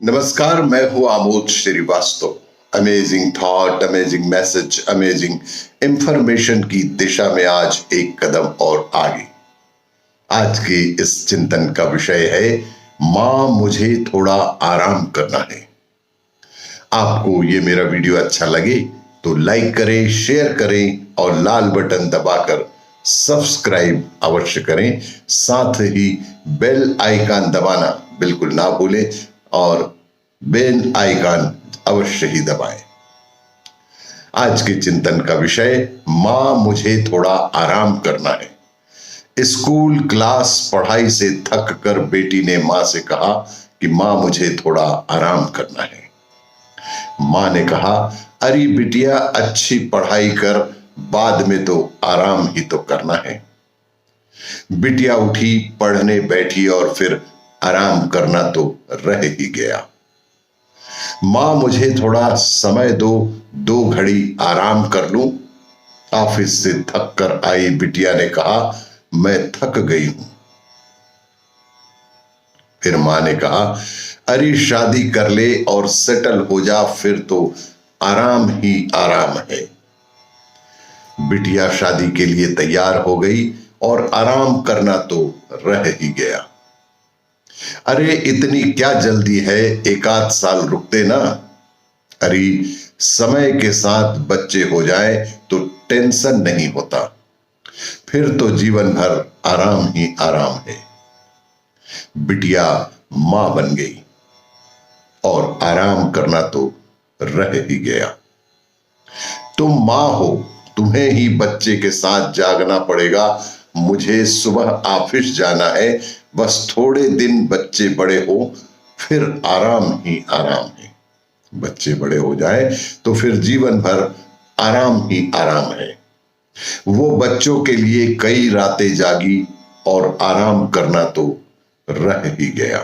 नमस्कार, मैं हूं Amod Shrivastava. Amazing thought, amazing message, amazing information की दिशा में आज एक कदम और आगे। आज के इस चिंतन का विषय है, मां मुझे थोड़ा आराम करना है। आपको ये मेरा वीडियो अच्छा लगे तो लाइक करें, शेयर करें और लाल बटन दबाकर सब्सक्राइब अवश्य करें। साथ ही बेल आइकन दबाना बिल्कुल ना भूलें और बेल आइकन अवश्य ही दबाएं। आज के चिंतन का विषय, मां मुझे थोड़ा आराम करना है। स्कूल क्लास पढ़ाई से थक कर बेटी ने मां से कहा कि मां मुझे थोड़ा आराम करना है। मां ने कहा, अरे बिटिया, अच्छी पढ़ाई कर, बाद में तो आराम ही तो करना है। बिटिया उठी, पढ़ने बैठी और फिर आराम करना तो रह ही गया। मां मुझे थोड़ा समय दो, 2 घड़ी आराम कर लूं। ऑफिस से थक कर आई बिटिया ने कहा, मैं थक गई हूं। फिर मां ने कहा, अरे शादी कर ले और सेटल हो जा, फिर तो आराम ही आराम है। बिटिया शादी के लिए तैयार हो गई और आराम करना तो रह ही गया। अरे इतनी क्या जल्दी है, 1 आध साल रुकते ना। अरे समय के साथ बच्चे हो जाए तो टेंशन नहीं होता, फिर तो जीवन भर आराम ही आराम है। बिटिया मां बन गई और आराम करना तो रह ही गया। तुम मां हो, तुम्हें ही बच्चे के साथ जागना पड़ेगा। मुझे सुबह ऑफिस जाना है, बस थोड़े दिन बच्चे बड़े हो, फिर आराम ही आराम है। बच्चे बड़े हो जाए तो फिर जीवन भर आराम ही आराम है। वो बच्चों के लिए कई रातें जागी और आराम करना तो रह ही गया।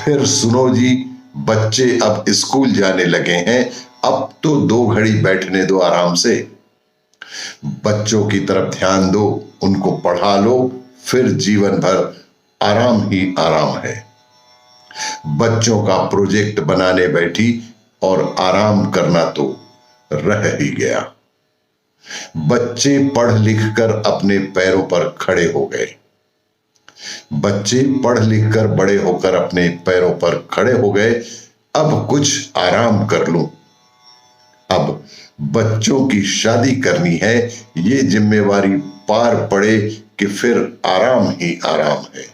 फिर सुनो जी, बच्चे अब स्कूल जाने लगे हैं, अब तो 2 घड़ी बैठने दो आराम से। बच्चों की तरफ ध्यान दो, उनको पढ़ा लो, फिर जीवन भर आराम ही आराम है। बच्चों का प्रोजेक्ट बनाने बैठी और आराम करना तो रह ही गया। बच्चे पढ़ लिख कर अपने पैरों पर खड़े हो गए। बच्चे पढ़ लिख कर बड़े होकर अपने पैरों पर खड़े हो गए। अब कुछ आराम कर लूं। अब बच्चों की शादी करनी है, ये जिम्मेवारी पार पड़े कि फिर आराम ही आराम है।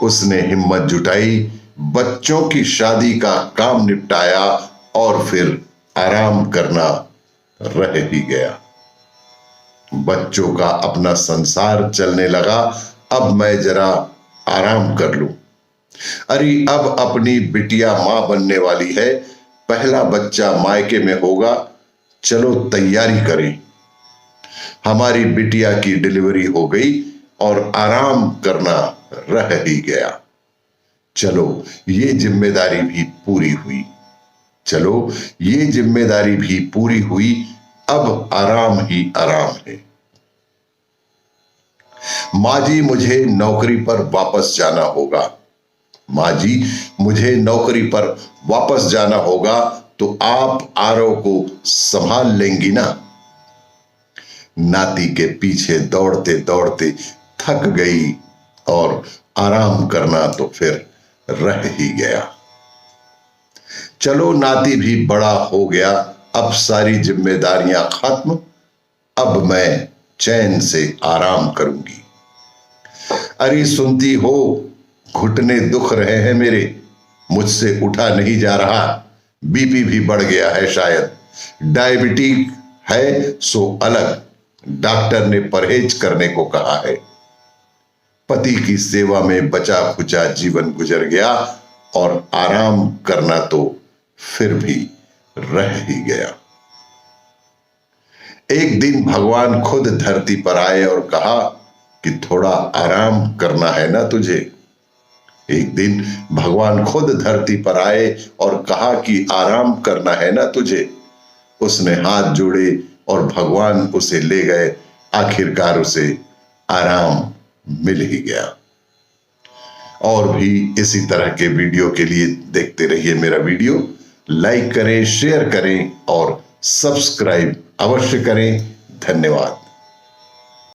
उसने हिम्मत जुटाई, बच्चों की शादी का काम निपटाया और फिर आराम करना रह ही गया। बच्चों का अपना संसार चलने लगा, अब मैं जरा आराम कर लूं। अरे अब अपनी बिटिया मां बनने वाली है, पहला बच्चा मायके में होगा, चलो तैयारी करें। हमारी बिटिया की डिलीवरी हो गई और आराम करना रह ही गया। चलो ये जिम्मेदारी भी पूरी हुई। चलो ये जिम्मेदारी भी पूरी हुई, अब आराम ही आराम है। मां जी, मुझे नौकरी पर वापस जाना होगा। मां जी, मुझे नौकरी पर वापस जाना होगा, तो आप आरव को संभाल लेंगी ना। नाती के पीछे दौड़ते दौड़ते थक गई और आराम करना तो फिर रह ही गया। चलो नाती भी बड़ा हो गया, अब सारी जिम्मेदारियां खत्म, अब मैं चैन से आराम करूंगी। अरे सुनती हो, घुटने दुख रहे हैं मेरे, मुझसे उठा नहीं जा रहा, बीपी भी बढ़ गया है शायद, डायबिटीज है सो अलग, डॉक्टर ने परहेज करने को कहा है। पति की सेवा में बचा खुचा जीवन गुजर गया और आराम करना तो फिर भी रह ही गया। एक दिन भगवान खुद धरती पर आए और कहा कि थोड़ा आराम करना है ना तुझे। एक दिन भगवान खुद धरती पर आए और कहा कि आराम करना है ना तुझे। उसने हाथ जोड़े और भगवान उसे ले गए। आखिरकार उसे आराम मिल ही गया। और भी इसी तरह के वीडियो के लिए देखते रहिए मेरा वीडियो। लाइक करें, शेयर करें और सब्सक्राइब अवश्य करें। धन्यवाद।